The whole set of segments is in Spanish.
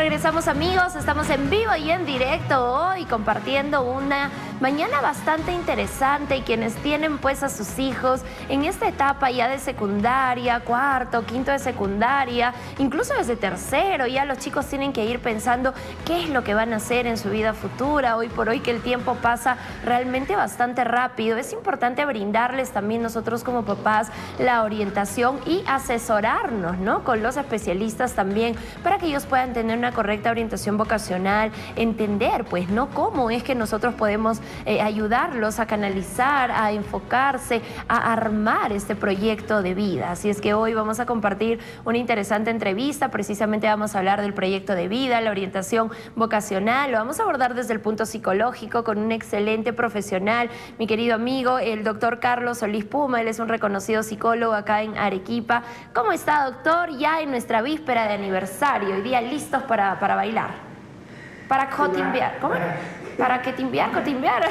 regresamos, amigos, estamos en vivo y en directo hoy compartiendo una mañana bastante interesante, y quienes tienen pues a sus hijos en esta etapa ya de secundaria, cuarto, quinto de secundaria, incluso desde tercero, ya los chicos tienen que ir pensando qué es lo que van a hacer en su vida futura. Hoy por hoy que el tiempo pasa realmente bastante rápido, es importante brindarles también nosotros como papás la orientación y asesorarnos, ¿no?, con los especialistas también, para que ellos puedan tener una correcta orientación vocacional, entender pues, ¿no?, cómo es que nosotros podemos ayudarlos a canalizar, a enfocarse, a armar este proyecto de vida. Así es que hoy vamos a compartir una interesante entrevista. Precisamente vamos a hablar del proyecto de vida, la orientación vocacional. Lo vamos a abordar desde el punto psicológico con un excelente profesional, mi querido amigo, el doctor Carlos Solís Puma. Él es un reconocido psicólogo acá en Arequipa. ¿Cómo está, doctor? Ya en nuestra víspera de aniversario, hoy día listos para bailar, para cotimbear. ¿Cómo? Para que timbear, cotimbear.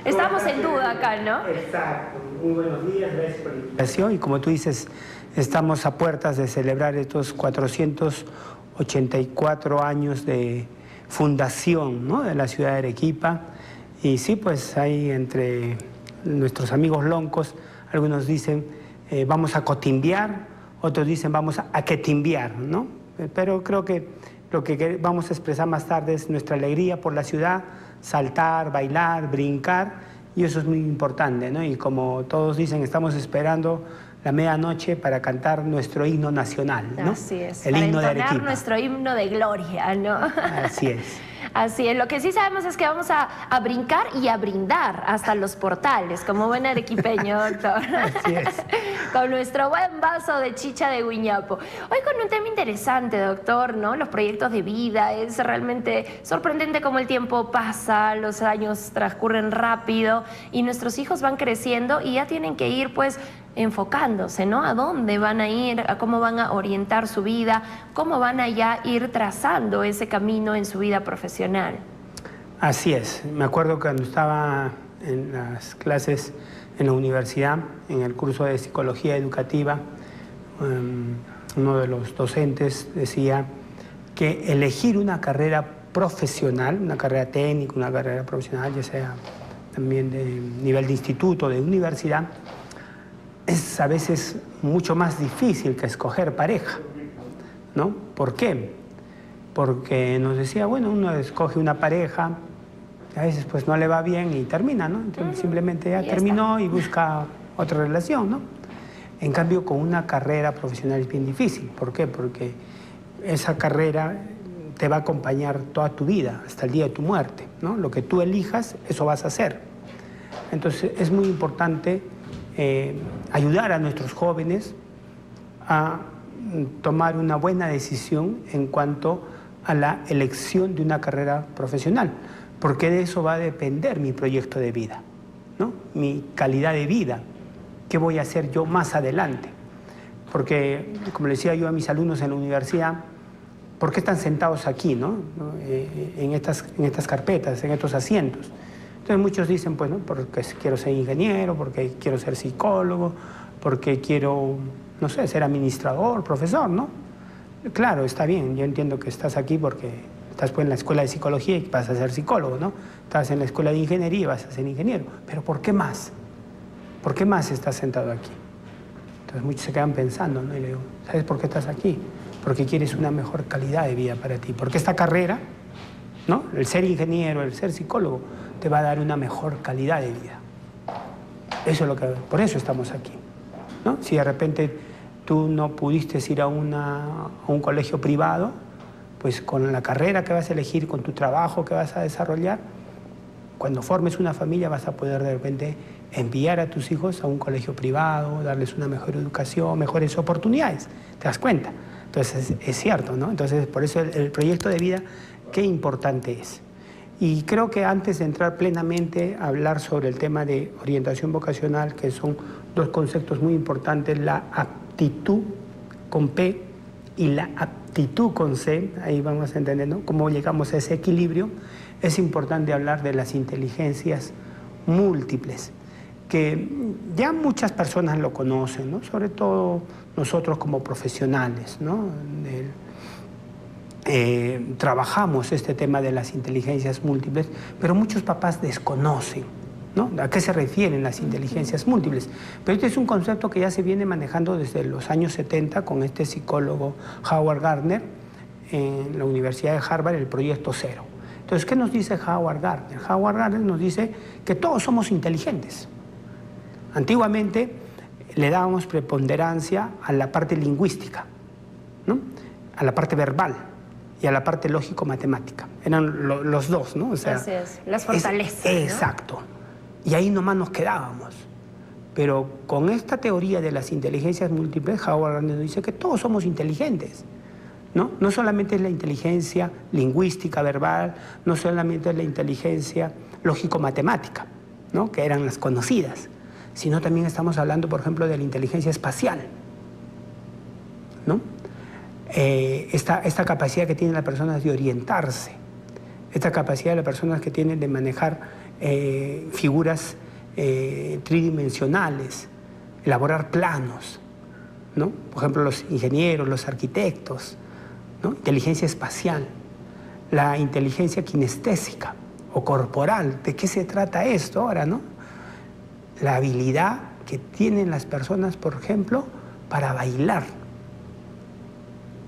Estamos en duda acá, ¿no? Exacto. Muy buenos días, gracias por la invitación. Y como tú dices, estamos a puertas de celebrar estos 484 años de fundación, ¿no?, de la ciudad de Arequipa. Y sí, pues hay entre nuestros amigos loncos, algunos dicen vamos a cotimbear, otros dicen vamos a quetimbear, ¿no? Pero creo que lo que vamos a expresar más tarde es nuestra alegría por la ciudad, saltar, bailar, brincar, y eso es muy importante, ¿no? Y como todos dicen, estamos esperando la medianoche para cantar nuestro himno nacional, ¿no? Así es, el himno de Arequipa. Para entonar nuestro himno de gloria, ¿no? Así es. Así es, lo que sí sabemos es que vamos a brincar y a brindar hasta los portales, como buen arequipeño, doctor. Así es. Con nuestro buen vaso de chicha de guiñapo. Hoy con un tema interesante, doctor, ¿no? Los proyectos de vida. Es realmente sorprendente cómo el tiempo pasa, los años transcurren rápido y nuestros hijos van creciendo y ya tienen que ir, pues, enfocándose, ¿no? A dónde van a ir, a cómo van a orientar su vida, cómo van a ya ir trazando ese camino en su vida profesional. Así es. Me acuerdo cuando estaba en las clases en la universidad, en el curso de psicología educativa, uno de los docentes decía que elegir una carrera profesional, una carrera técnica, una carrera profesional, ya sea también de nivel de instituto, de universidad, es a veces mucho más difícil que escoger pareja, ¿no? ¿Por qué? Porque nos decía, bueno, uno escoge una pareja, a veces pues no le va bien y termina, ¿no? Entonces, simplemente ya terminó y busca otra relación, ¿no? En cambio, con una carrera profesional es bien difícil. ¿Por qué? Porque esa carrera te va a acompañar toda tu vida, hasta el día de tu muerte, ¿no? Lo que tú elijas, eso vas a hacer. Entonces, es muy importante ayudar a nuestros jóvenes a tomar una buena decisión en cuanto a la elección de una carrera profesional, porque de eso va a depender mi proyecto de vida, ¿no? Mi calidad de vida, qué voy a hacer yo más adelante. Porque, como le decía yo a mis alumnos en la universidad, ¿por qué están sentados aquí, ¿no? En estas carpetas, en estos asientos? Entonces muchos dicen, pues, ¿no?, porque quiero ser ingeniero, porque quiero ser psicólogo, porque quiero, no sé, ser administrador, profesor, ¿no? Claro, está bien, yo entiendo que estás aquí porque estás pues en la escuela de psicología y vas a ser psicólogo, ¿no? Estás en la escuela de ingeniería y vas a ser ingeniero. Pero ¿por qué más? ¿Por qué más estás sentado aquí? Entonces muchos se quedan pensando, ¿no? Y le digo, ¿sabes por qué estás aquí? Porque quieres una mejor calidad de vida para ti. Porque esta carrera, ¿no?, el ser ingeniero, el ser psicólogo, te va a dar una mejor calidad de vida. Eso es lo que, por eso estamos aquí, ¿no? Si de repente tú no pudiste ir a un colegio privado, pues con la carrera que vas a elegir, con tu trabajo que vas a desarrollar, cuando formes una familia vas a poder de repente enviar a tus hijos a un colegio privado, darles una mejor educación, mejores oportunidades. ¿Te das cuenta? Entonces es cierto, ¿no? Entonces por eso el proyecto de vida, qué importante es. Y creo que antes de entrar plenamente a hablar sobre el tema de orientación vocacional, que son dos conceptos muy importantes, la aptitud con P y la aptitud con C, ahí vamos a entender, ¿no?, cómo llegamos a ese equilibrio, es importante hablar de las inteligencias múltiples, que ya muchas personas lo conocen, ¿no?, sobre todo nosotros como profesionales, ¿no?, trabajamos este tema de las inteligencias múltiples, pero muchos papás desconocen, ¿no? ¿A qué se refieren las inteligencias múltiples? Pero este es un concepto que ya se viene manejando desde los años 70 con este psicólogo Howard Gardner en la Universidad de Harvard, el Proyecto Cero. Entonces, ¿qué nos dice Howard Gardner? Howard Gardner nos dice que todos somos inteligentes. Antiguamente le dábamos preponderancia a la parte lingüística, ¿no? A la parte verbal y a la parte lógico-matemática. Eran los dos, ¿no? O sea, así es, las fortalezas. Exacto. ¿No? Y ahí nomás nos quedábamos. Pero con esta teoría de las inteligencias múltiples, Howard Gardner dice que todos somos inteligentes, ¿no? No solamente es la inteligencia lingüística, verbal, no solamente es la inteligencia lógico-matemática, ¿no? Que eran las conocidas, sino también estamos hablando, por ejemplo, de la inteligencia espacial, ¿no? Esta capacidad que tienen las personas de orientarse, esta capacidad de las personas que tienen de manejar figuras tridimensionales, elaborar planos, ¿no? Por ejemplo, los ingenieros, los arquitectos, ¿no? Inteligencia espacial, la inteligencia kinestésica o corporal. ¿De qué se trata esto ahora, no? La habilidad que tienen las personas, por ejemplo, para bailar.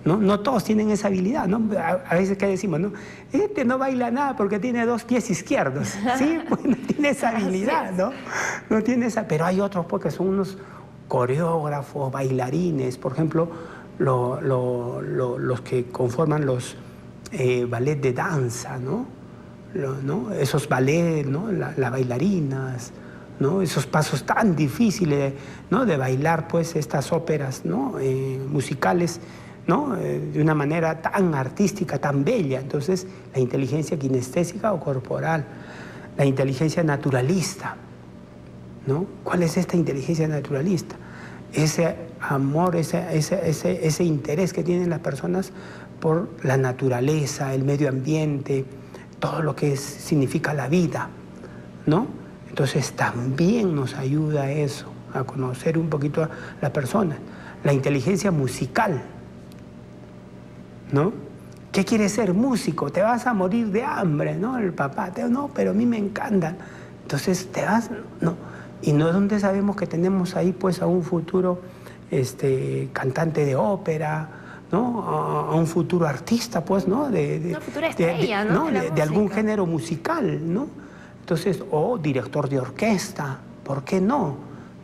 No todos tienen esa habilidad, ¿no? A veces, ¿qué decimos? ¿No? Este no baila nada porque tiene 2 pies izquierdos. Sí, pues no tiene esa habilidad, ¿no? No tiene esa, pero hay otros porque son unos coreógrafos, bailarines, por ejemplo, los que conforman los ballet de danza, ¿no? Esos ballets, ¿no? Las bailarinas, ¿no? Esos pasos tan difíciles, ¿no? De bailar, pues, estas óperas, ¿no? Musicales, ¿no? De una manera tan artística, tan bella. Entonces, la inteligencia kinestésica o corporal, la inteligencia naturalista, ¿no? ¿Cuál es esta inteligencia naturalista? Ese amor, ese interés que tienen las personas por la naturaleza, el medio ambiente, todo lo que significa la vida, ¿no? Entonces, también nos ayuda eso, a conocer un poquito a la persona. La inteligencia musical, ¿no? ¿Qué quieres ser? Músico, te vas a morir de hambre, ¿no? El papá, no, pero a mí me encanta. Entonces te vas, no. Y no es donde sabemos que tenemos ahí pues a un futuro cantante de ópera, ¿no? A un futuro artista, pues, ¿no? Una futura estrella, ¿no? De algún género musical, ¿no? Entonces, o director de orquesta, ¿por qué no?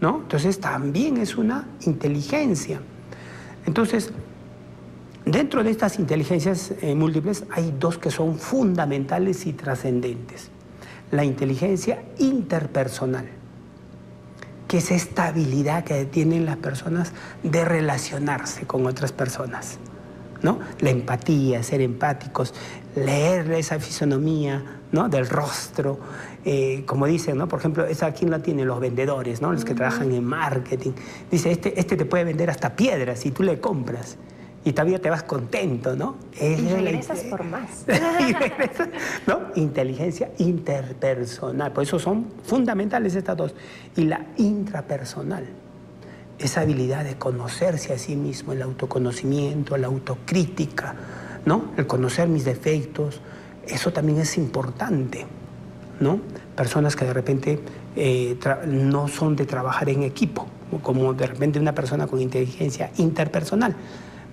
¿No? Entonces también es una inteligencia. Entonces, dentro de estas inteligencias múltiples hay 2 que son fundamentales y trascendentes. La inteligencia interpersonal, que es esta habilidad que tienen las personas de relacionarse con otras personas, ¿no? La empatía, ser empáticos, leer esa fisonomía, ¿no? Del rostro, como dicen, ¿no? Por ejemplo, esa aquí la tienen los vendedores, ¿no? Los que trabajan en marketing. Dice, este te puede vender hasta piedras si tú le compras. Y todavía te vas contento, ¿no? Y regresas por más. ¿No? Inteligencia interpersonal. Por eso son fundamentales estas 2. Y la intrapersonal. Esa habilidad de conocerse a sí mismo, el autoconocimiento, la autocrítica, ¿no? El conocer mis defectos. Eso también es importante, ¿no? Personas que de repente no son de trabajar en equipo, como de repente una persona con inteligencia interpersonal.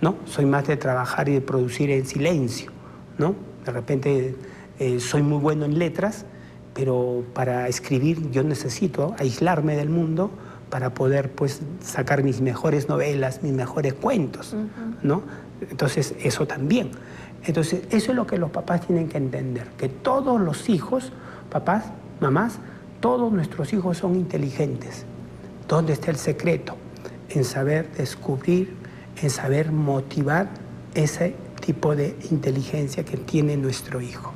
¿No? Soy más de trabajar y de producir en silencio, ¿no? De repente soy muy bueno en letras, pero para escribir yo necesito aislarme del mundo para poder pues sacar mis mejores novelas, mis mejores cuentos, ¿no? Entonces eso también. Entonces eso es lo que los papás tienen que entender, que todos los hijos, papás, mamás, todos nuestros hijos son inteligentes. ¿Dónde está el secreto? En saber descubrir, en saber motivar ese tipo de inteligencia que tiene nuestro hijo.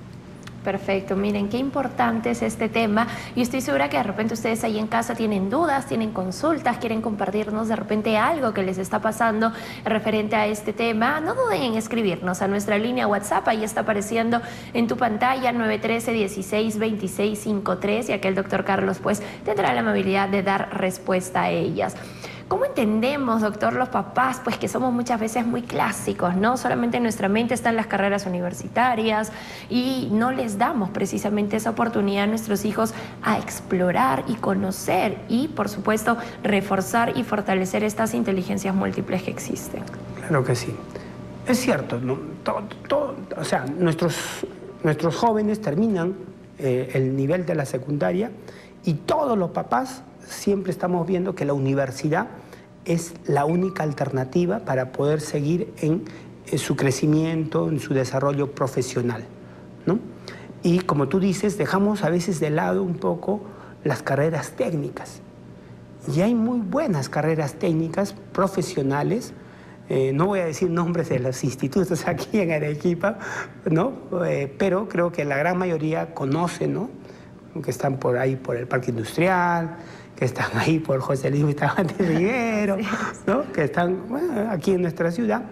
Perfecto, miren, qué importante es este tema y estoy segura que de repente ustedes ahí en casa tienen dudas, tienen consultas, quieren compartirnos de repente algo que les está pasando referente a este tema. No duden en escribirnos a nuestra línea WhatsApp, ahí está apareciendo en tu pantalla 913-162653 y aquí el doctor Carlos pues tendrá la amabilidad de dar respuesta a ellas. ¿Cómo entendemos, doctor, los papás, pues que somos muchas veces muy clásicos, ¿no? Solamente en nuestra mente están las carreras universitarias y no les damos precisamente esa oportunidad a nuestros hijos a explorar y conocer y, por supuesto, reforzar y fortalecer estas inteligencias múltiples que existen? Claro que sí. Es cierto, ¿no? O sea, nuestros jóvenes terminan el nivel de la secundaria y todos los papás siempre estamos viendo que la universidad es la única alternativa para poder seguir en su crecimiento, en su desarrollo profesional, ¿no? Y como tú dices, dejamos a veces de lado un poco las carreras técnicas. Y hay muy buenas carreras técnicas profesionales. No voy a decir nombres de los institutos aquí en Arequipa, ¿no? Pero creo que la gran mayoría conoce, ¿no? Que están por ahí por el Parque Industrial, que están ahí por José Luis Bustamante Rivero, ¿no? Que están aquí en nuestra ciudad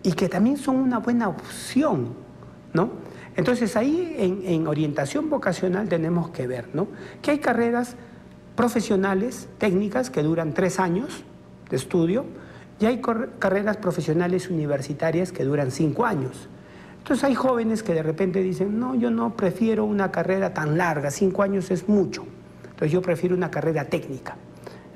y que también son una buena opción, ¿no? Entonces ahí en orientación vocacional tenemos que ver, ¿no? Que hay carreras profesionales, técnicas, que duran 3 años de estudio, y hay carreras profesionales universitarias que duran 5 años. Entonces hay jóvenes que de repente dicen, no, yo no prefiero una carrera tan larga, 5 años es mucho. Entonces yo prefiero una carrera técnica.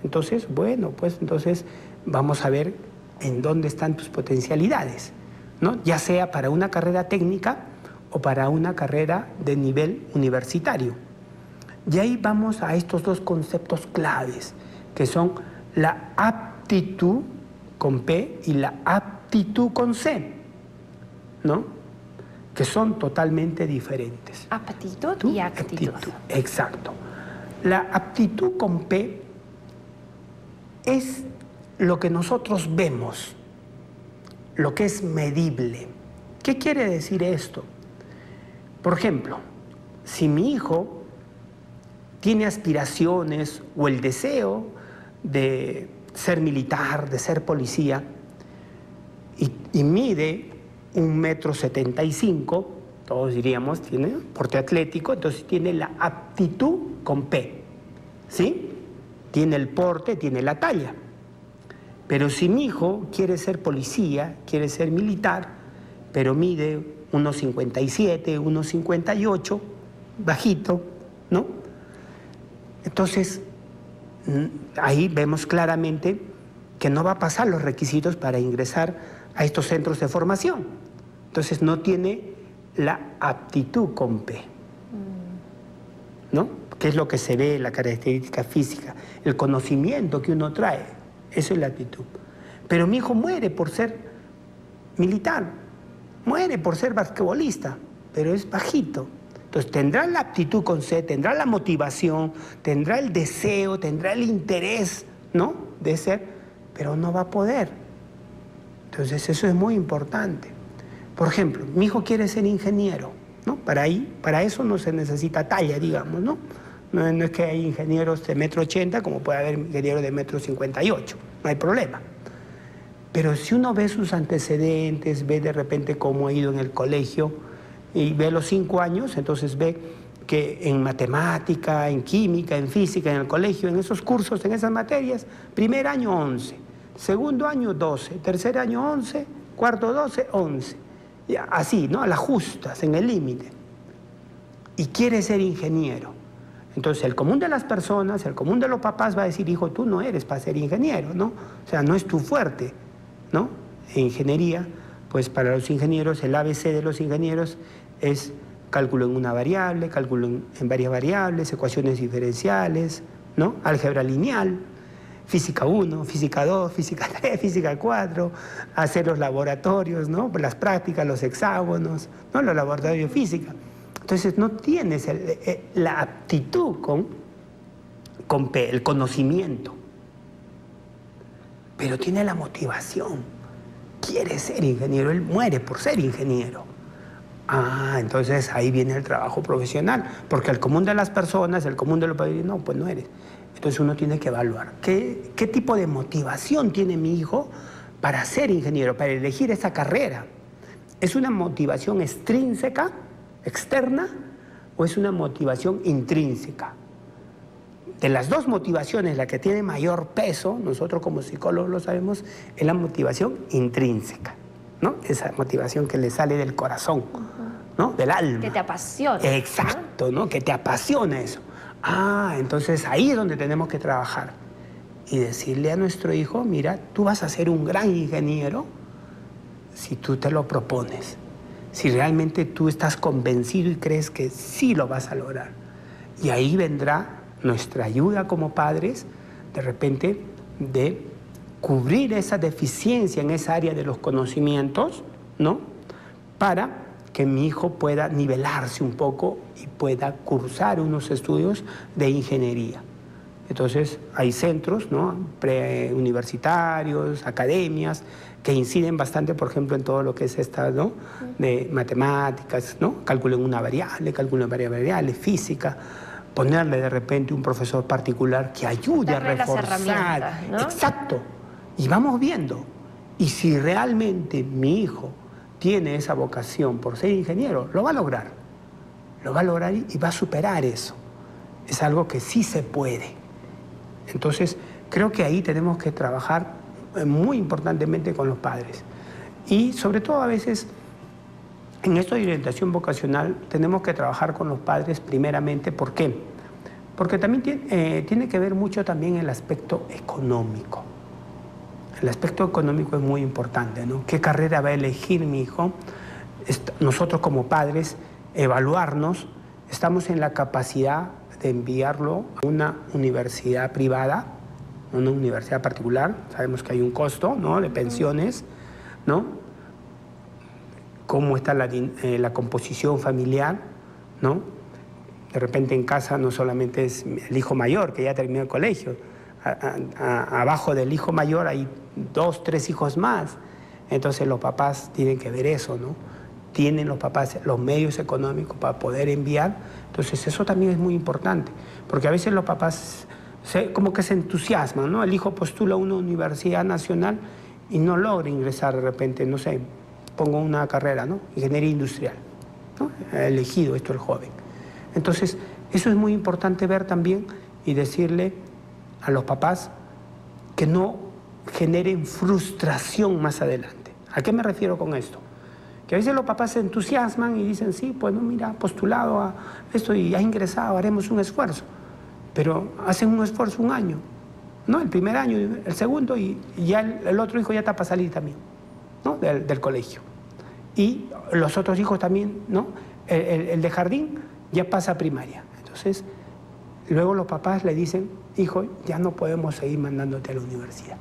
Entonces, bueno, pues entonces vamos a ver en dónde están tus potencialidades, ¿no? Ya sea para una carrera técnica o para una carrera de nivel universitario. Y ahí vamos a estos 2 conceptos claves, que son la aptitud con P y la aptitud con C, ¿no? Que son totalmente diferentes. Aptitud y actitud. Exacto. La aptitud con P es lo que nosotros vemos, lo que es medible. ¿Qué quiere decir esto? Por ejemplo, si mi hijo tiene aspiraciones o el deseo de ser militar, de ser policía, y mide 1,75 m, todos diríamos, tiene porte atlético, entonces tiene la aptitud con P, ¿sí? Tiene el porte, tiene la talla. Pero si mi hijo quiere ser policía, quiere ser militar, pero mide 1,57 m, 1,58 m, bajito, ¿no? Entonces, ahí vemos claramente que no va a pasar los requisitos para ingresar a estos centros de formación. Entonces no tiene la aptitud con P, ¿no? Que es lo que se ve, la característica física, el conocimiento que uno trae, eso es la aptitud. Pero mi hijo muere por ser militar, muere por ser basquetbolista, pero es bajito. Entonces tendrá la aptitud con C, tendrá la motivación, tendrá el deseo, tendrá el interés, ¿no? De ser, pero no va a poder. Entonces eso es muy importante. Por ejemplo, mi hijo quiere ser ingeniero, ¿no? Para eso no se necesita talla, digamos, ¿no? No es que hay ingenieros de 1,80 m como puede haber ingenieros de 1,58 m, no hay problema. Pero si uno ve sus antecedentes, ve de repente cómo ha ido en el colegio, y ve los 5 años, entonces ve que en matemática, en química, en física, en el colegio, en esos cursos, en esas materias, primer año 11, segundo año 12, tercer año 11, cuarto 12, 11. Y así, ¿no? A las justas, en el límite. Y quiere ser ingeniero. Entonces el común de las personas, el común de los papás va a decir, hijo, tú no eres para ser ingeniero, ¿no? O sea, no es tu fuerte, ¿no? En ingeniería, pues para los ingenieros, el ABC de los ingenieros es cálculo en una variable, cálculo en varias variables, ecuaciones diferenciales, ¿no? Álgebra lineal, física 1, física 2, física 3, física 4, hacer los laboratorios, ¿no? Las prácticas, los hexágonos, ¿no? Los laboratorios de física. Entonces no tienes la aptitud con P, el conocimiento, pero tiene la motivación. Quiere ser ingeniero, él muere por ser ingeniero. Ah, entonces ahí viene el trabajo profesional, porque el común de las personas, el común de los países, no, pues no eres. Entonces uno tiene que evaluar qué tipo de motivación tiene mi hijo para ser ingeniero, para elegir esa carrera. ¿Es una motivación extrínseca, externa, o es una motivación intrínseca? de las dos motivaciones, la que tiene mayor peso, nosotros como psicólogos lo sabemos, es la motivación intrínseca, ¿no? Esa motivación que le sale del corazón, ¿no? Del alma. Que te apasiona. Exacto, ¿no? Que te apasiona eso. Ah, entonces ahí es donde tenemos que trabajar. Y decirle a nuestro hijo, mira, tú vas a ser un gran ingeniero si tú te lo propones. Si realmente tú estás convencido y crees que sí lo vas a lograr. Y ahí vendrá nuestra ayuda como padres, de repente, de cubrir esa deficiencia en esa área de los conocimientos, ¿no? Para que mi hijo pueda nivelarse un poco y pueda cursar unos estudios de ingeniería. Entonces, hay centros, ¿no? Preuniversitarios, academias, que inciden bastante, por ejemplo, en todo lo que es esta, ¿no? De matemáticas, ¿no? Cálculo en una variable, cálculo en varias variables, física. Ponerle de repente un profesor particular que ayude darle a reforzar. las herramientas, ¿no? Exacto. Y vamos viendo. Y si realmente mi hijo tiene esa vocación por ser ingeniero, lo va a lograr. Lo va a lograr y va a superar eso. Es algo que sí se puede. Entonces, creo que ahí tenemos que trabajar muy importantemente con los padres. Y sobre todo a veces, en esto de orientación vocacional, tenemos que trabajar con los padres primeramente. ¿Por qué? Porque también tiene que ver mucho también el aspecto económico. El aspecto económico es muy importante, ¿no? ¿Qué carrera va a elegir mi hijo? Nosotros como padres, evaluarnos, estamos en la capacidad de enviarlo a una universidad privada, a una universidad particular. Sabemos que hay un costo, ¿no? De pensiones, ¿no? Cómo está la composición familiar, ¿no? De repente en casa no solamente es el hijo mayor, que ya terminó el colegio. Abajo del hijo mayor hay 2, 3 hijos más. Entonces los papás tienen que ver eso, ¿no? Tienen los papás los medios económicos para poder enviar. Entonces eso también es muy importante, porque a veces los papás como que se entusiasman, ¿no? El hijo postula a una universidad nacional y no logra ingresar de repente, no sé, pongo una carrera, ¿no? Ingeniería industrial, ¿no? Ha elegido esto el joven. Entonces, eso es muy importante ver también y decirle a los papás que no generen frustración más adelante. ¿A qué me refiero con esto? Que a veces los papás se entusiasman y dicen, sí, pues no, mira, ha postulado a esto y ha ingresado, haremos un esfuerzo. Pero hacen un esfuerzo un año, ¿no? El primer año, el segundo, y ya el otro hijo ya está para salir también, ¿no? Del colegio. Y los otros hijos también, ¿no? El de jardín ya pasa a primaria. Entonces, luego los papás le dicen, hijo, ya no podemos seguir mandándote a la universidad.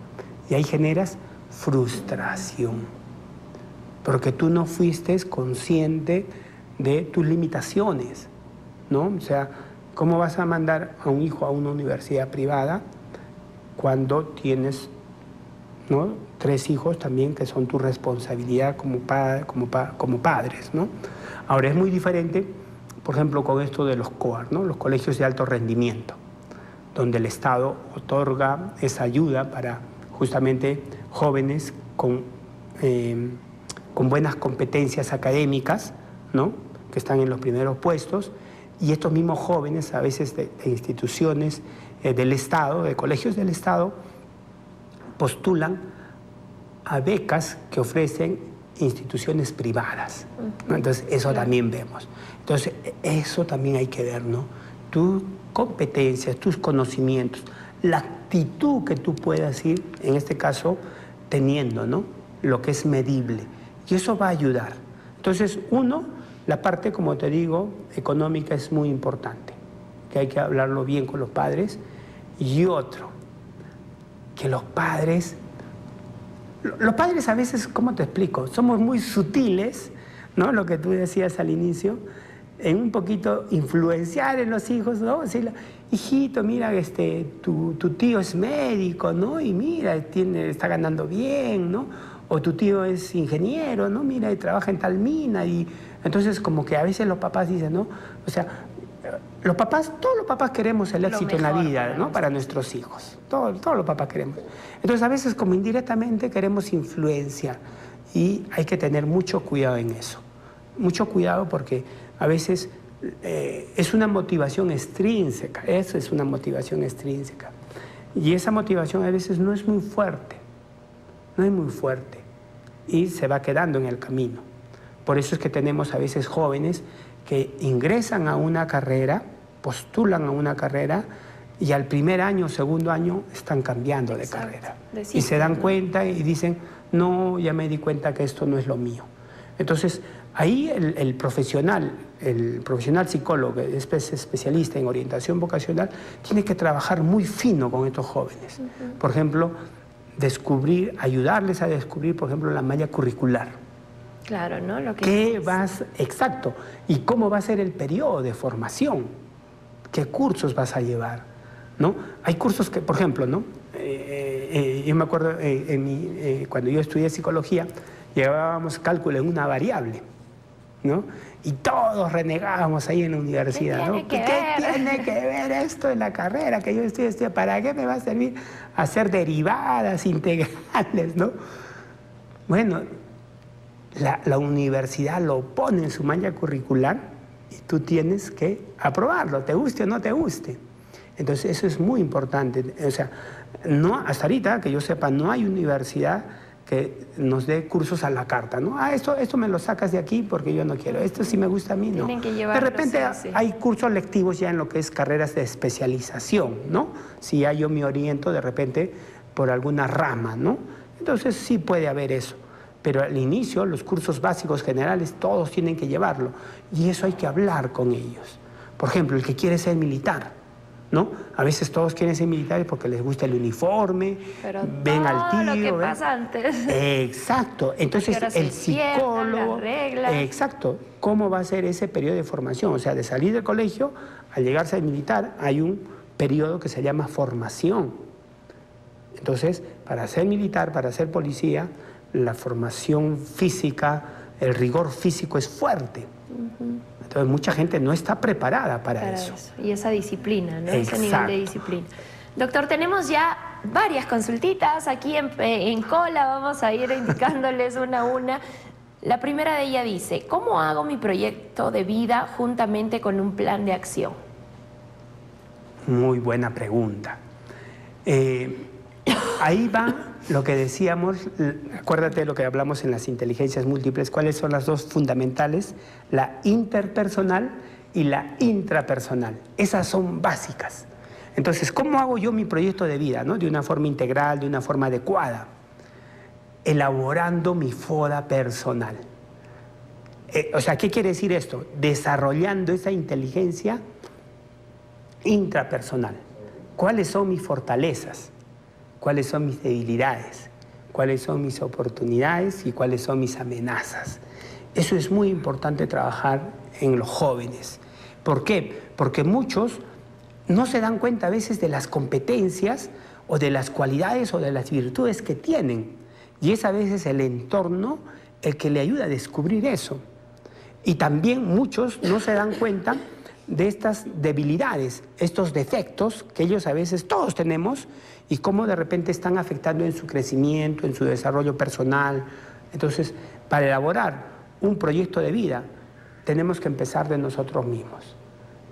Y ahí generas frustración, porque tú no fuiste consciente de tus limitaciones, ¿no? O sea, ¿cómo vas a mandar a un hijo a una universidad privada cuando tienes, ¿no? 3 hijos también que son tu responsabilidad como padres, ¿no? Ahora es muy diferente, por ejemplo, con esto de los COAR, ¿no? Los colegios de alto rendimiento, donde el Estado otorga esa ayuda para justamente jóvenes con buenas competencias académicas, ¿no? Que están en los primeros puestos, y estos mismos jóvenes, a veces de instituciones del Estado, de colegios del Estado, postulan a becas que ofrecen instituciones privadas, ¿no? Entonces, eso también vemos. Entonces, eso también hay que ver, ¿no? Tus competencias, tus conocimientos, la actitud que tú puedas ir, en este caso, teniendo, ¿no? Lo que es medible. Y eso va a ayudar. Entonces, uno, la parte, como te digo, económica es muy importante, que hay que hablarlo bien con los padres. Y otro, que los padres a veces, ¿cómo te explico? Somos muy sutiles, ¿no? Lo que tú decías al inicio, en un poquito influenciar en los hijos, ¿no? Decirle, hijito, mira, tu tío es médico, ¿no? Y mira, está ganando bien, ¿no? O tu tío es ingeniero, ¿no? Mira, y trabaja en tal mina. Y entonces como que a veces los papás dicen, ¿no? O sea, todos los papás queremos el éxito en la vida, ¿no? Para nuestros hijos. Todos los papás queremos. Entonces a veces como indirectamente queremos influenciar y hay que tener mucho cuidado en eso. Mucho cuidado porque a veces es una motivación extrínseca, eso es una motivación extrínseca. Y esa motivación a veces no es muy fuerte, no es muy fuerte, y se va quedando en el camino. Por eso es que tenemos a veces jóvenes que ingresan a una carrera, postulan a una carrera, y al primer año, segundo año, están cambiando de carrera. Y se dan cuenta y dicen, no, ya me di cuenta que esto no es lo mío. Entonces, ahí el profesional psicólogo, que es especialista en orientación vocacional, tiene que trabajar muy fino con estos jóvenes. Por ejemplo, ayudarles a descubrir, por ejemplo, la malla curricular. Claro, ¿no? Lo que exacto. ¿Y cómo va a ser el periodo de formación? ¿Qué cursos vas a llevar? ¿No? Hay cursos que, por ejemplo, ¿no? Yo me acuerdo cuando yo estudié psicología, llevábamos cálculo en una variable, ¿no? Y todos renegábamos ahí en la universidad, ¿no? ¿Qué tiene que ver esto en la carrera que yo estudié? ¿Para qué me va a servir hacer derivadas, integrales, ¿no? Bueno, la universidad lo pone en su malla curricular y tú tienes que aprobarlo, te guste o no te guste. Entonces eso es muy importante. O sea, hasta ahorita, que yo sepa, no hay universidad que nos dé cursos a la carta, ¿no? Esto me lo sacas de aquí porque yo no quiero. Esto sí me gusta a mí, ¿no? Tienen que llevarlo, de repente hay cursos lectivos ya en lo que es carreras de especialización, ¿no? Si ya yo me oriento de repente por alguna rama, ¿no? Entonces sí puede haber eso. Pero al inicio, los cursos básicos generales, todos tienen que llevarlo. Y eso hay que hablar con ellos. Por ejemplo, el que quiere ser militar, ¿no? A veces todos quieren ser militares porque les gusta el uniforme, pero ven al tiro. Lo que pasa antes. Exacto. Entonces el psicólogo. Exacto. ¿Cómo va a ser ese periodo de formación? O sea, de salir del colegio, al llegarse al militar, hay un periodo que se llama formación. Entonces, para ser militar, para ser policía, la formación física, el rigor físico es fuerte. Entonces mucha gente no está preparada para eso. Y esa disciplina, ¿no? Exacto. Ese nivel de disciplina. Doctor, tenemos ya varias consultitas aquí en cola, vamos a ir indicándoles una a una. La primera de ella dice, ¿cómo hago mi proyecto de vida juntamente con un plan de acción? Muy buena pregunta. Ahí va lo que decíamos, acuérdate de lo que hablamos en las inteligencias múltiples, cuáles son las dos fundamentales, la interpersonal y la intrapersonal. Esas son básicas. Entonces, ¿cómo hago yo mi proyecto de vida, ¿no? De una forma integral, de una forma adecuada? Elaborando mi FODA personal. O sea, ¿qué quiere decir esto? Desarrollando esa inteligencia intrapersonal. ¿Cuáles son mis fortalezas? ¿Cuáles son mis debilidades? ¿Cuáles son mis oportunidades? ¿Y cuáles son mis amenazas? Eso es muy importante trabajar en los jóvenes. ¿Por qué? Porque muchos no se dan cuenta a veces de las competencias o de las cualidades o de las virtudes que tienen. Y es a veces el entorno el que le ayuda a descubrir eso. Y también muchos no se dan cuenta de estas debilidades, estos defectos que ellos a veces todos tenemos y cómo de repente están afectando en su crecimiento, en su desarrollo personal. Entonces, para elaborar un proyecto de vida, tenemos que empezar de nosotros mismos.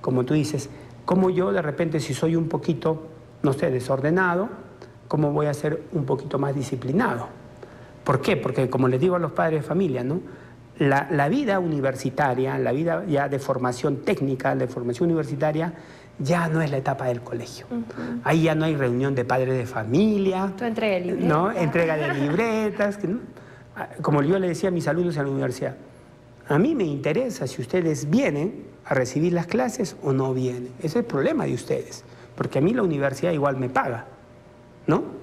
Como tú dices, ¿cómo yo de repente, si soy un poquito, no sé, desordenado, cómo voy a ser un poquito más disciplinado? ¿Por qué? Porque como les digo a los padres de familia, ¿no? La vida universitaria, la vida ya de formación técnica, de formación universitaria, ya no es la etapa del colegio. Ahí ya no hay reunión de padres de familia. Tu entrega de libretas. ¿No? Entrega de libretas. ¿No? Como yo le decía a mis alumnos en la universidad, a mí me interesa si ustedes vienen a recibir las clases o no vienen. Ese es el problema de ustedes, porque a mí la universidad igual me paga, ¿no?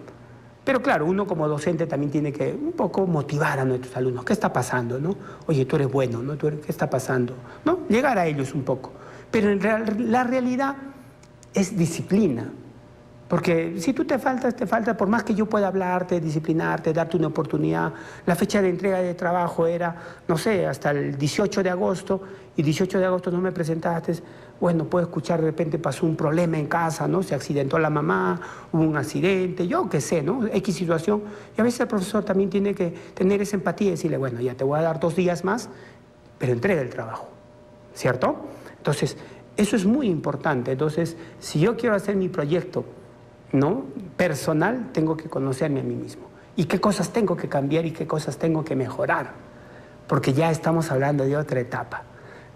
Pero claro, uno como docente también tiene que un poco motivar a nuestros alumnos. ¿Qué está pasando, no? Oye, tú eres bueno, ¿no? ¿Qué está pasando? ¿No? Llegar a ellos un poco. Pero la realidad es disciplina. Porque si tú te faltas, por más que yo pueda hablarte, disciplinarte, darte una oportunidad. La fecha de entrega de trabajo era, no sé, hasta el 18 de agosto, y 18 de agosto no me presentaste. Bueno, puedo escuchar, de repente pasó un problema en casa, ¿no? Se accidentó la mamá, hubo un accidente, yo qué sé, ¿no? X situación. Y a veces el profesor también tiene que tener esa empatía y decirle, bueno, ya te voy a dar 2 días más, pero entrega el trabajo, ¿cierto? Entonces, eso es muy importante. Entonces, si yo quiero hacer mi proyecto, ¿no?, personal, tengo que conocerme a mí mismo. ¿Y qué cosas tengo que cambiar y qué cosas tengo que mejorar? Porque ya estamos hablando de otra etapa.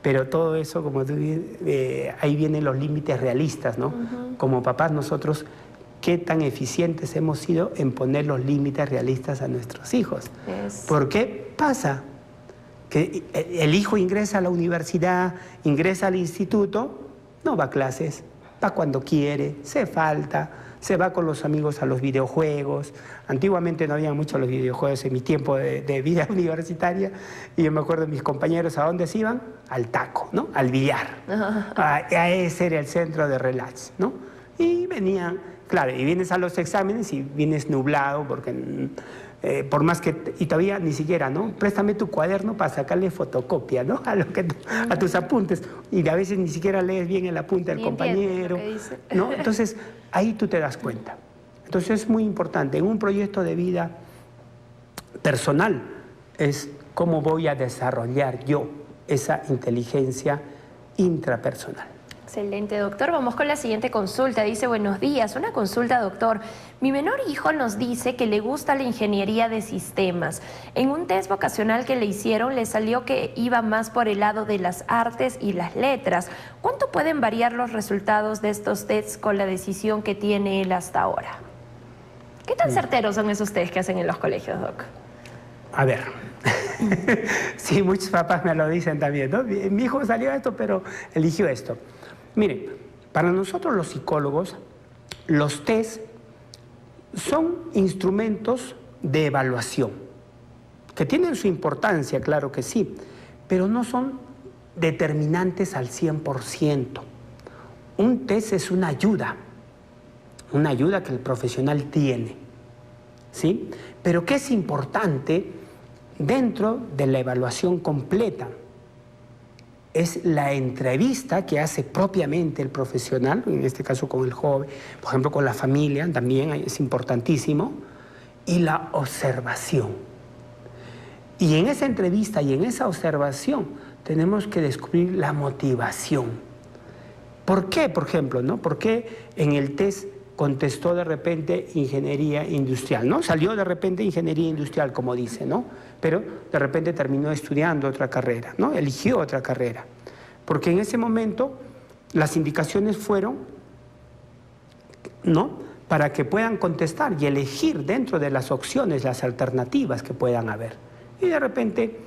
Pero todo eso, como tú dices, ahí vienen los límites realistas, ¿no? Como papás nosotros, ¿qué tan eficientes hemos sido en poner los límites realistas a nuestros hijos? ¿Por qué pasa? Que el hijo ingresa a la universidad, ingresa al instituto, no va a clases, va cuando quiere, se falta, se va con los amigos a los videojuegos. Antiguamente no había mucho los videojuegos en mi tiempo de vida universitaria, y yo me acuerdo de mis compañeros, ¿a dónde se iban? Al taco, ¿no? Al billar. A ese era el centro de relax, ¿no? Y venían, claro, y vienes a los exámenes y vienes nublado, porque por más que, y todavía ni siquiera, ¿no? Préstame tu cuaderno para sacarle fotocopia, ¿no? A tus apuntes, y a veces ni siquiera lees bien el apunte del compañero, ¿no? Entonces, ahí tú te das cuenta. Entonces es muy importante, en un proyecto de vida personal, es cómo voy a desarrollar yo esa inteligencia intrapersonal. Excelente, doctor. Vamos con la siguiente consulta. Dice, buenos días. Una consulta, doctor. Mi menor hijo nos dice que le gusta la ingeniería de sistemas. En un test vocacional que le hicieron, le salió que iba más por el lado de las artes y las letras. ¿Cuánto pueden variar los resultados de estos tests con la decisión que tiene él hasta ahora? ¿Qué tan certeros son esos tests que hacen en los colegios, doc? A ver, sí, muchos papás me lo dicen también, ¿no? Mi hijo salió esto, pero eligió esto. Mire, para nosotros los psicólogos, los test son instrumentos de evaluación, que tienen su importancia, claro que sí, pero no son determinantes al 100%. Un test es una ayuda que el profesional tiene, ¿sí? Pero ¿qué es importante dentro de la evaluación completa? Es la entrevista que hace propiamente el profesional, en este caso con el joven, por ejemplo con la familia, también es importantísimo, y la observación. Y en esa entrevista y en esa observación tenemos que descubrir la motivación. ¿Por qué, por ejemplo, no? ¿Por qué en el test contestó de repente ingeniería industrial, ¿no? Salió de repente ingeniería industrial, como dice, ¿no? Pero de repente terminó estudiando otra carrera, ¿no? Eligió otra carrera. Porque en ese momento las indicaciones fueron, ¿no?, para que puedan contestar y elegir dentro de las opciones las alternativas que puedan haber. Y de repente,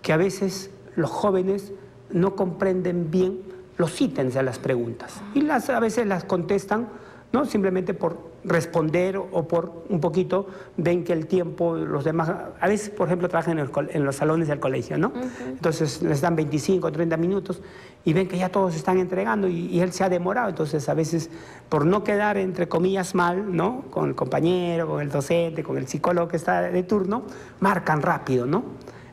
que a veces los jóvenes no comprenden bien los ítems de las preguntas y a veces las contestan, ¿no?, simplemente por responder o por un poquito ven que el tiempo, los demás, a veces por ejemplo trabajan en los salones del colegio, ¿no? Entonces les dan 25 o 30 minutos y ven que ya todos están entregando y él se ha demorado, entonces a veces por no quedar entre comillas mal, ¿no?, con el compañero, con el docente, con el psicólogo que está de turno, marcan rápido, ¿no?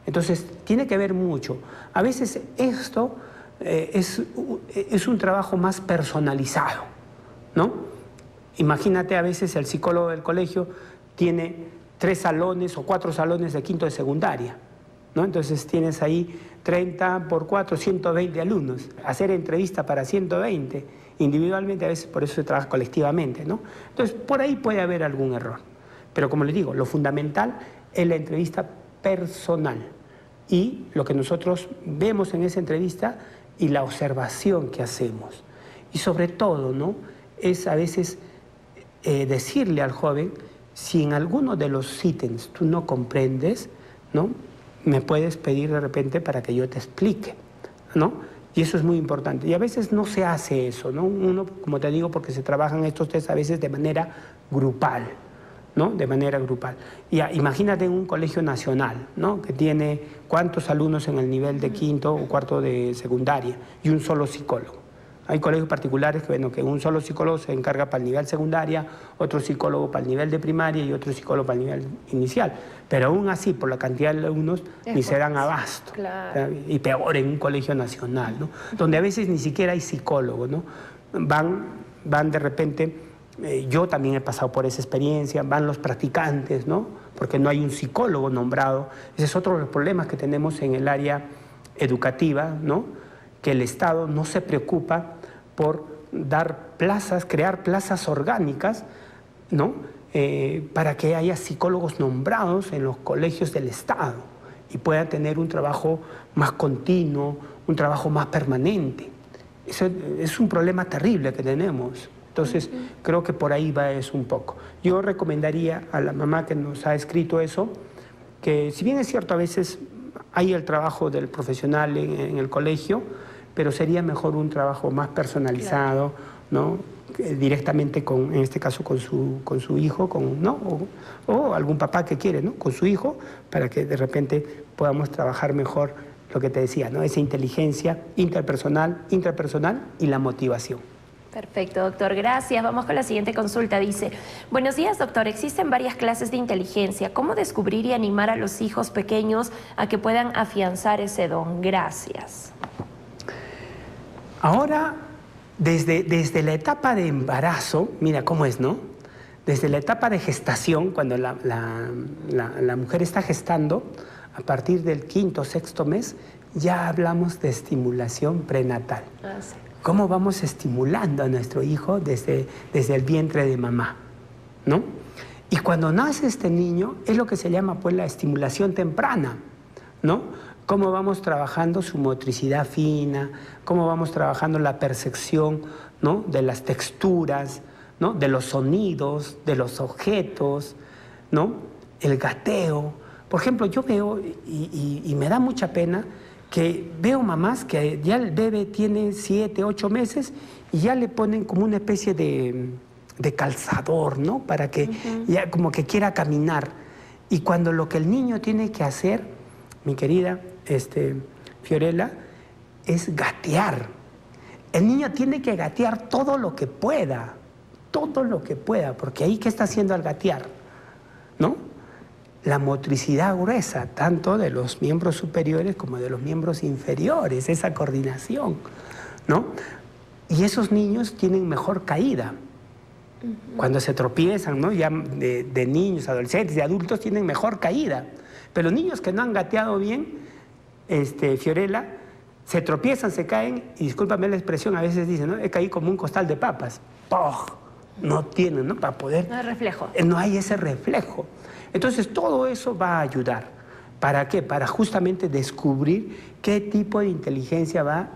Entonces tiene que ver mucho. A veces esto es un trabajo más personalizado, ¿no? Imagínate, a veces el psicólogo del colegio tiene 3 salones o 4 salones de quinto de secundaria, ¿no? Entonces tienes ahí 30 por 4, 120 alumnos. Hacer entrevista para 120 individualmente, a veces por eso se trabaja colectivamente, ¿no? Entonces por ahí puede haber algún error. Pero como les digo, lo fundamental es la entrevista personal y lo que nosotros vemos en esa entrevista y la observación que hacemos. Y sobre todo, ¿no?, es a veces decirle al joven, si en alguno de los ítems tú no comprendes, ¿no?, me puedes pedir de repente para que yo te explique, ¿no? Y eso es muy importante. Y a veces no se hace eso, ¿no? Uno, como te digo, porque se trabajan estos test a veces de manera grupal, ¿no? De manera grupal. Y imagínate en un colegio nacional, ¿no?, que tiene cuántos alumnos en el nivel de quinto o cuarto de secundaria y un solo psicólogo. Hay colegios particulares que, bueno, que un solo psicólogo se encarga para el nivel secundaria, otro psicólogo para el nivel de primaria y otro psicólogo para el nivel inicial. Pero aún así, por la cantidad de alumnos, ni se dan abasto. Claro. Y peor en un colegio nacional, ¿no?, donde a veces ni siquiera hay psicólogo, ¿no? Van de repente, yo también he pasado por esa experiencia, van los practicantes, ¿no?, porque no hay un psicólogo nombrado. Ese es otro de los problemas que tenemos en el área educativa, ¿no?, que el Estado no se preocupa por dar plazas, crear plazas orgánicas, ¿no? Para que haya psicólogos nombrados en los colegios del Estado y puedan tener un trabajo más continuo, un trabajo más permanente. Eso es un problema terrible que tenemos. Entonces, creo que por ahí va eso un poco. Yo recomendaría a la mamá que nos ha escrito eso, que si bien es cierto, a veces hay el trabajo del profesional en el colegio, pero sería mejor un trabajo más personalizado, ¿no? Directamente con, en este caso, con su hijo, ¿no? O algún papá que quiere, ¿no? Con su hijo, para que de repente podamos trabajar mejor lo que te decía, ¿no? Esa inteligencia interpersonal y la motivación. Perfecto, doctor, gracias. Vamos con la siguiente consulta. Dice, buenos días, doctor. Existen varias clases de inteligencia. ¿Cómo descubrir y animar a los hijos pequeños a que puedan afianzar ese don? Gracias. Ahora, desde la etapa de embarazo, mira cómo es, ¿no? Desde la etapa de gestación, cuando la mujer está gestando, a partir del 5º o 6º mes, ya hablamos de estimulación prenatal. Sí. ¿Cómo vamos estimulando a nuestro hijo desde el vientre de mamá, ¿no? Y cuando nace este niño, es lo que se llama, pues, la estimulación temprana, ¿no? Cómo vamos trabajando su motricidad fina, cómo vamos trabajando la percepción, ¿no? De las texturas, ¿no? De los sonidos, de los objetos, ¿no? El gateo. Por ejemplo, yo veo, y me da mucha pena, que veo mamás que ya el bebé tiene 7, 8 meses y ya le ponen como una especie de calzador, ¿no? Para que ya como que quiera caminar. Y cuando lo que el niño tiene que hacer, mi querida Fiorella, es gatear. El niño tiene que gatear todo lo que pueda, porque ahí, ¿qué está haciendo al gatear? ¿No? La motricidad gruesa, tanto de los miembros superiores como de los miembros inferiores, esa coordinación, ¿no? Y esos niños tienen mejor caída. Cuando se tropiezan, ¿no? Ya de niños, adolescentes, de adultos, tienen mejor caída. Pero niños que no han gateado bien, Fiorella, se tropiezan, se caen, y discúlpame la expresión, a veces dicen, ¿no? He caído como un costal de papas. ¡Poh! No tienen, ¿no? Para poder... No hay reflejo. No hay ese reflejo. Entonces, todo eso va a ayudar. ¿Para qué? Para justamente descubrir qué tipo de inteligencia va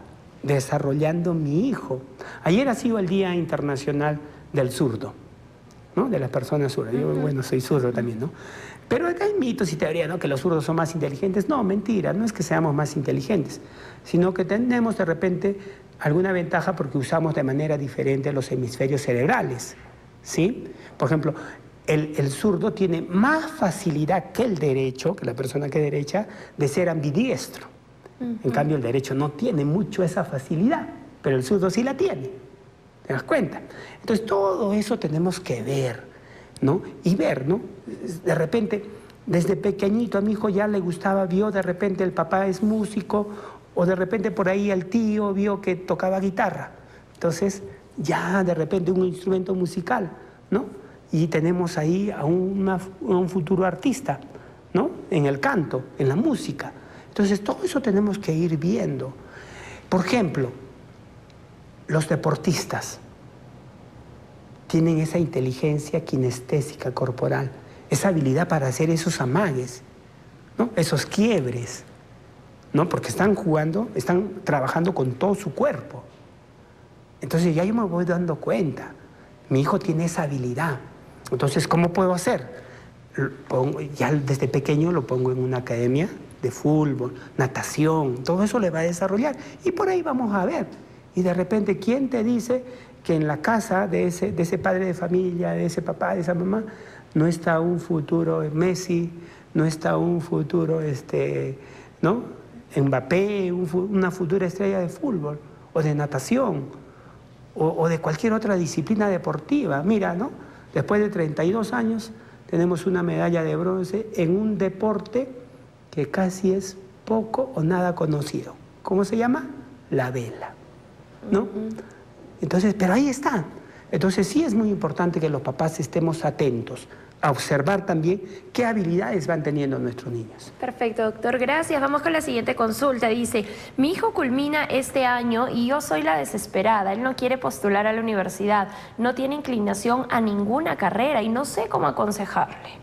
desarrollando mi hijo. Ayer ha sido el Día Internacional del Zurdo, ¿no? De las personas zurdas. Yo, bueno, soy zurdo también, ¿no? Pero acá hay mitos y teorías, ¿no? Que los zurdos son más inteligentes. No, mentira, no es que seamos más inteligentes, sino que tenemos de repente alguna ventaja porque usamos de manera diferente los hemisferios cerebrales, ¿sí? Por ejemplo, el zurdo tiene más facilidad que el derecho, que la persona que es derecha, de ser ambidiestro. En cambio, el derecho no tiene mucho esa facilidad, pero el zurdo sí la tiene. ¿Te das cuenta? Entonces, todo eso tenemos que ver, ¿no? Y ver, ¿no? De repente, desde pequeñito a mi hijo ya le gustaba, vio de repente el papá es músico, o de repente por ahí el tío vio que tocaba guitarra. Entonces, ya de repente un instrumento musical, ¿no? Y tenemos ahí a un futuro artista, ¿no? En el canto, en la música. Entonces, todo eso tenemos que ir viendo. Por ejemplo, los deportistas tienen esa inteligencia kinestésica corporal, esa habilidad para hacer esos amagues, ¿no? Esos quiebres, ¿no? Porque están jugando, están trabajando con todo su cuerpo. Entonces, ya yo me voy dando cuenta. Mi hijo tiene esa habilidad. Entonces, ¿cómo puedo hacer? Ya desde pequeño lo pongo en una academia de fútbol, natación, todo eso le va a desarrollar. Y por ahí vamos a ver. Y de repente, ¿quién te dice que en la casa de ese padre de familia, de ese papá, de esa mamá, no está un futuro Messi, no está un futuro, ¿no? Mbappé, una futura estrella de fútbol, o de natación, o de cualquier otra disciplina deportiva? Mira, ¿no? Después de 32 años tenemos una medalla de bronce en un deporte que casi es poco o nada conocido. ¿Cómo se llama? La vela, ¿no? Entonces, pero ahí está. Entonces sí es muy importante que los papás estemos atentos a observar también qué habilidades van teniendo nuestros niños. Perfecto, doctor, gracias. Vamos con la siguiente consulta. Dice, mi hijo culmina este año y yo soy la desesperada. Él no quiere postular a la universidad, no tiene inclinación a ninguna carrera y no sé cómo aconsejarle.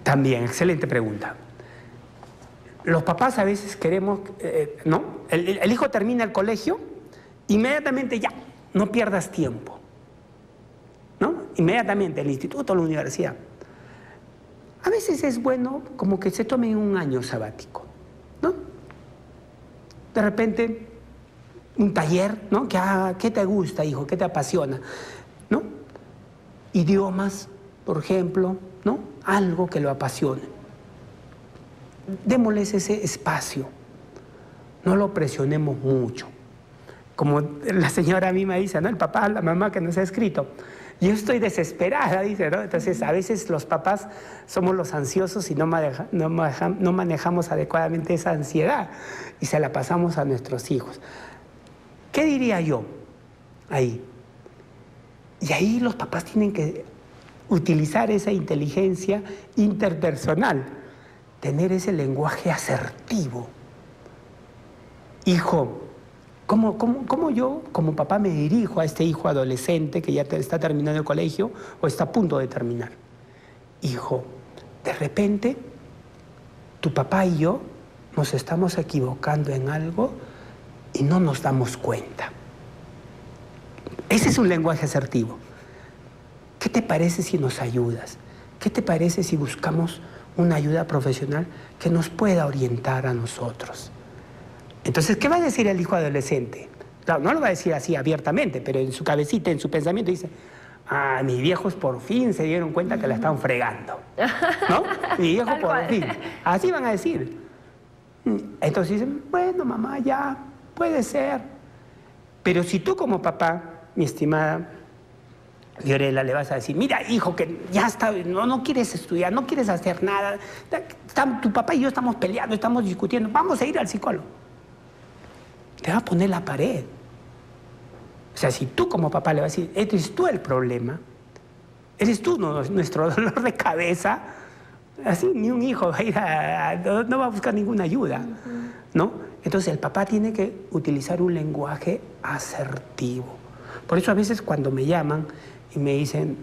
También, excelente pregunta. Los papás a veces queremos, ¿no? El hijo termina el colegio, inmediatamente ya, no pierdas tiempo, ¿no? Inmediatamente, el instituto o la universidad. A veces es bueno como que se tomen un año sabático, ¿no? De repente, un taller, ¿no? ¿Qué te gusta, hijo? ¿Qué te apasiona? ¿No? Idiomas, por ejemplo, ¿no? Algo que lo apasione. Démosles ese espacio, no lo presionemos mucho. Como la señora a mí me dice, ¿no? El papá, la mamá que nos ha escrito, yo estoy desesperada, dice, ¿no? Entonces a veces los papás somos los ansiosos y no manejamos adecuadamente esa ansiedad y se la pasamos a nuestros hijos. ¿Qué diría yo ahí? Y ahí los papás tienen que utilizar esa inteligencia interpersonal, tener ese lenguaje asertivo. Hijo, ¿cómo yo como papá me dirijo a este hijo adolescente que ya está terminando el colegio o está a punto de terminar? Hijo, de repente tu papá y yo nos estamos equivocando en algo y no nos damos cuenta. Ese es un lenguaje asertivo. ¿Qué te parece si nos ayudas? ¿Qué te parece si buscamos una ayuda profesional que nos pueda orientar a nosotros? Entonces, ¿qué va a decir el hijo adolescente? Claro, no lo va a decir así abiertamente, pero en su cabecita, en su pensamiento dice, mis viejos por fin se dieron cuenta que la están fregando, ¿no? Mi viejo por fin. Así van a decir. Entonces dicen, bueno, mamá, ya, puede ser. Pero si tú como papá, mi estimada Fiorella, le vas a decir, mira, hijo, que ya está, no quieres estudiar, no quieres hacer nada, tu papá y yo estamos peleando, estamos discutiendo, vamos a ir al psicólogo. Te va a poner la pared. O sea, si tú como papá le vas a decir, eres tú el problema, eres tú nuestro dolor de cabeza, así ni un hijo va a ir no va a buscar ninguna ayuda, ¿no? Entonces el papá tiene que utilizar un lenguaje asertivo. Por eso a veces cuando me llaman y me dicen,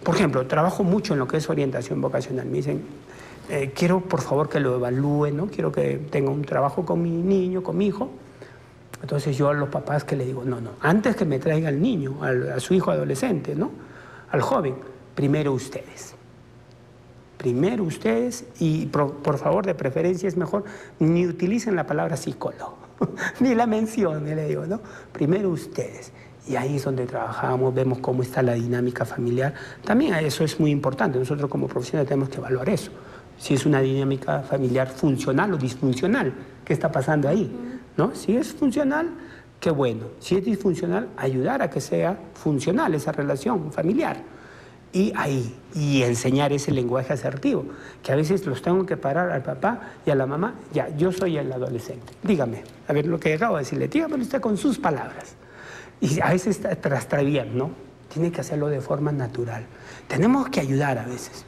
por ejemplo, trabajo mucho en lo que es orientación vocacional, me dicen, quiero por favor que lo evalúe, ¿no? Quiero que tenga un trabajo con mi niño, con mi hijo. Entonces yo a los papás que le digo, no, antes que me traiga al niño, a su hijo adolescente, ¿no? Al joven, primero ustedes. Primero ustedes y por favor, de preferencia es mejor, ni utilicen la palabra psicólogo, ni la mencionen, le digo, ¿no? Primero ustedes. Y ahí es donde trabajamos, vemos cómo está la dinámica familiar. También eso es muy importante, nosotros como profesionales tenemos que evaluar eso. Si es una dinámica familiar funcional o disfuncional, ¿qué está pasando ahí? ¿No? Si es funcional, qué bueno. Si es disfuncional, ayudar a que sea funcional esa relación familiar. Y enseñar ese lenguaje asertivo, que a veces los tengo que parar al papá y a la mamá. Ya, yo soy el adolescente. Dígame, a ver lo que acabo de decirle, dígamelo usted con sus palabras. Y a veces trastravían, ¿no? Tiene que hacerlo de forma natural. Tenemos que ayudar a veces.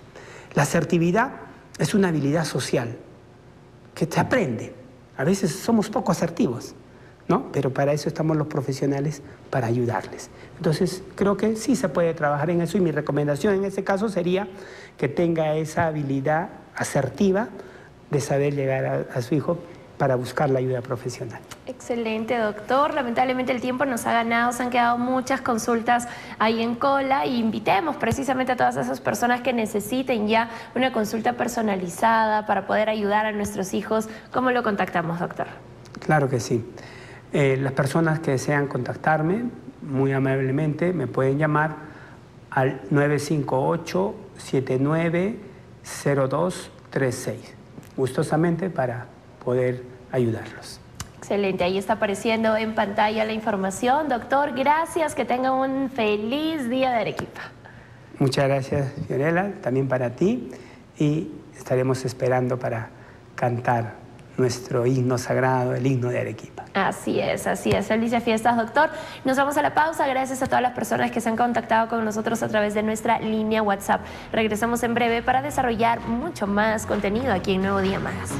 La asertividad es una habilidad social que se aprende. A veces somos poco asertivos, ¿no? Pero para eso estamos los profesionales, para ayudarles. Entonces, creo que sí se puede trabajar en eso y mi recomendación en este caso sería que tenga esa habilidad asertiva de saber llegar a su hijo para buscar la ayuda profesional. Excelente, doctor. Lamentablemente el tiempo nos ha ganado, se han quedado muchas consultas ahí en cola y invitemos precisamente a todas esas personas que necesiten ya una consulta personalizada para poder ayudar a nuestros hijos. ¿Cómo lo contactamos, doctor? Claro que sí. Las personas que desean contactarme, muy amablemente, me pueden llamar al 958-790236. Gustosamente para poder ayudarlos. Excelente, ahí está apareciendo en pantalla la información. Doctor, gracias, que tenga un feliz día de Arequipa. Muchas gracias, Fiorella, también para ti, y estaremos esperando para cantar nuestro himno sagrado, el himno de Arequipa. Así es, así es. Felices fiestas, doctor. Nos vamos a la pausa. Gracias a todas las personas que se han contactado con nosotros a través de nuestra línea WhatsApp. Regresamos en breve para desarrollar mucho más contenido aquí en Nuevo Día Más.